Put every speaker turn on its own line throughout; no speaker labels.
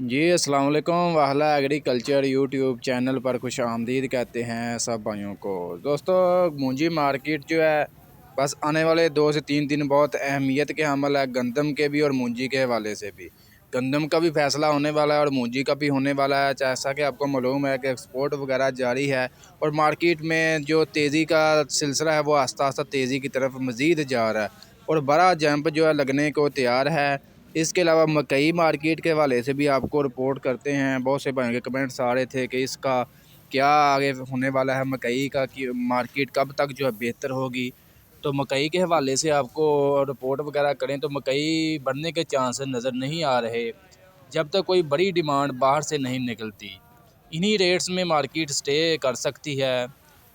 जी अस्सलाम वालेकुम। वाहला agriculture YouTube channel पर खुश आमदीद कहते हैं सब भाइयों को। दोस्तों मूंजी मार्केट जो है बस आने वाले 2 से 3 दिन बहुत अहमियत के हमल है, गंदम के भी और मूंजी के हवाले से भी। गंदम का भी फैसला होने वाला है और मूंजी का भी होने वाला है। जैसा कि आपको मालूम है कि एक्सपोर्ट वगैरह जारी है और मार्केट में जो तेज़ी का सिलसिला है वो आस्ता आस्ता तेज़ी की तरफ मज़ीद जा रहा है और बड़ा जंप जो है लगने को तैयार है। इसके अलावा मकई मार्केट के हवाले से भी आपको रिपोर्ट करते हैं। बहुत से भाइयों के कमेंट्स आ रहे थे कि इसका क्या आगे होने वाला है, मकई का कि मार्केट कब तक जो है बेहतर होगी। तो मकई के हवाले से आपको रिपोर्ट वगैरह करें तो मकई बढ़ने के चांस नज़र नहीं आ रहे जब तक कोई बड़ी डिमांड बाहर से नहीं निकलती। इन्हीं रेट्स में मार्केट स्टे कर सकती है।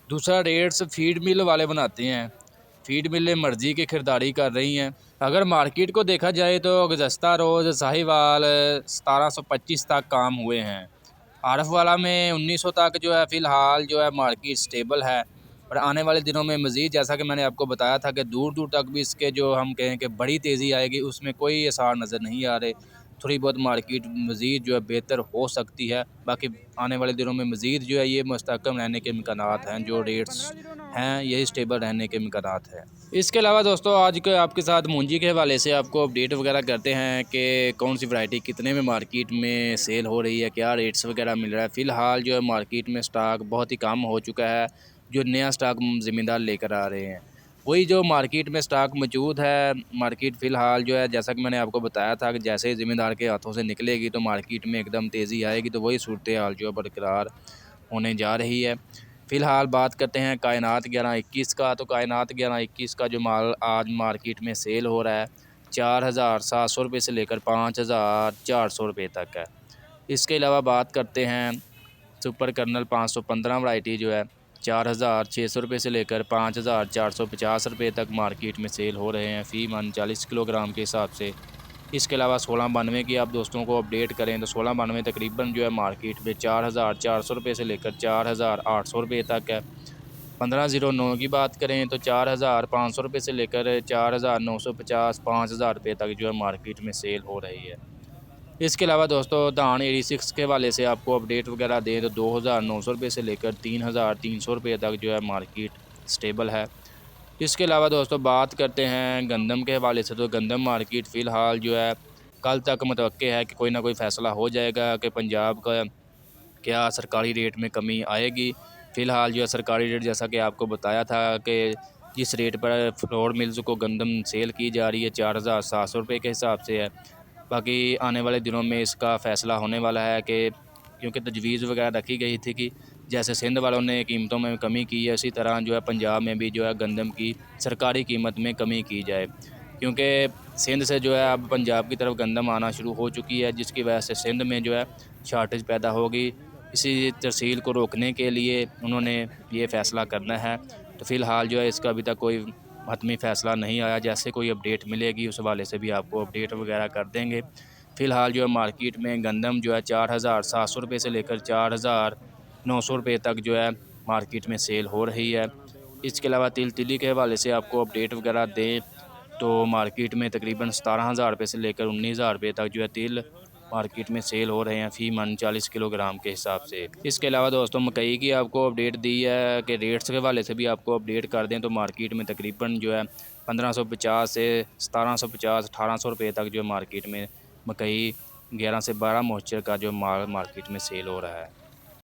दूसरा रेट्स फीड मिल वाले बनाते हैं। फीड मिलें मर्जी की खरीदारी कर रही हैं। अगर मार्केट को देखा जाए तो गुज़श्ता रोज़ साहिवाल 1725 तक काम हुए हैं। आरफ वाला में 1900 तक जो है फ़िलहाल जो है मार्केट स्टेबल है और आने वाले दिनों में मज़ीद जैसा कि मैंने आपको बताया था कि दूर दूर तक भी इसके जो हम कहें कि बड़ी तेज़ी आएगी उसमें कोई आसार नज़र नहीं आ रहे। थोड़ी बहुत मार्केट मज़ीद जो है बेहतर हो सकती है। बाकी आने वाले दिनों में मज़ीद जो है ये मुस्तहकम रहने के इम्कानात हैं, जो रेट्स हैं यही स्टेबल रहने के इम्कानात हैं। इसके अलावा दोस्तों आज के आपके साथ मूंजी के हवाले से आपको अपडेट वगैरह करते हैं कि कौन सी वैरायटी कितने में मार्केट में सेल हो रही है, क्या रेट्स वगैरह मिल रहा है। फ़िलहाल जो है मार्केट में स्टॉक बहुत ही कम हो चुका है, जो नया स्टॉक ज़मींदार लेकर आ रहे हैं वही जो मार्केट में स्टॉक मौजूद है। मार्केट फ़िलहाल जो है जैसा कि मैंने आपको बताया था कि जैसे ही ज़मींदार के हाथों से निकलेगी तो मार्केट में एकदम तेज़ी आएगी, तो वही सूरत हाल जो है बरकरार होने जा रही है। फ़िलहाल बात करते हैं कायनात 1121 का। तो कायनात 1121 का जो माल आज मार्केट में सेल हो रहा है 4700 रुपये से लेकर 5400 रुपये तक है। इसके अलावा बात करते हैं सुपर कर्नल 515 वैरायटी जो है 4600 रुपये से लेकर 5450 रुपये तक मार्केट में सेल हो रहे हैं फ़ी मन 40 किलोग्राम के हिसाब से। इसके अलावा 1692 की आप दोस्तों को अपडेट करें तो 1692 तकरीबन जो है मार्केट में 4400 रुपये से लेकर 4800 रुपये तक है। 1509 की बात करें तो 4500 रुपये से लेकर 4950 5000 रुपये तक जो है मार्केट में सेल हो रही है। इसके अलावा दोस्तों धान 86 के वाले से आपको अपडेट वगैरह दें तो 2900 रुपये से लेकर 3300 रुपये तक जो है मार्केट स्टेबल है। इसके अलावा दोस्तों बात करते हैं गंदम के हवाले से। तो गंदम मार्केट फ़िलहाल जो है कल तक मुतवक्के है कि कोई ना कोई फ़ैसला हो जाएगा कि पंजाब का क्या सरकारी रेट में कमी आएगी। फ़िलहाल जो है सरकारी रेट जैसा कि आपको बताया था कि जिस रेट पर फ्लोर मिल्स को गंदम सेल की जा रही है 4700 रुपये के हिसाब से है। बाकी आने वाले दिनों में इसका फ़ैसला होने वाला है कि क्योंकि तजवीज़ वगैरह रखी गई थी कि जैसे सिंध वालों ने कीमतों में कमी की है उसी तरह जो है पंजाब में भी जो है गंदम की सरकारी कीमत में कमी की जाए, क्योंकि सिंध से जो है अब पंजाब की तरफ गंदम आना शुरू हो चुकी है जिसकी वजह से सिंध में जो है शार्टेज पैदा होगी। इसी तरसील को रोकने के लिए उन्होंने ये फ़ैसला करना है। तो फ़िलहाल जो है इसका अभी तक कोई हतमी फ़ैसला नहीं आया। जैसे कोई अपडेट मिलेगी उस हवाले से भी आपको अपडेट वगैरह कर देंगे। फ़िलहाल जो है मार्केट में गंदम जो है 4700 रुपये से लेकर 4900 रुपये तक जो है मार्केट में सेल हो रही है। इसके अलावा तिली के हवाले से आपको अपडेट वगैरह दें तो मार्केट में तकरीबन 17,000 रुपये से लेकर 19,000 रुपये तक जो है तिल मार्केट में सेल हो रहे हैं फ़ी मन 40 किलोग्राम के हिसाब से। इसके अलावा दोस्तों मकई की आपको अपडेट दी है कि रेट्स के हवाले से भी आपको अपडेट कर दें तो मार्केट में तकरीबन जो है 1550 से 1750 1800 रुपये तक जो मार्केट में मकई 11 से 12 मॉइस्चर का जो माल मार्केट में सेल हो रहा है।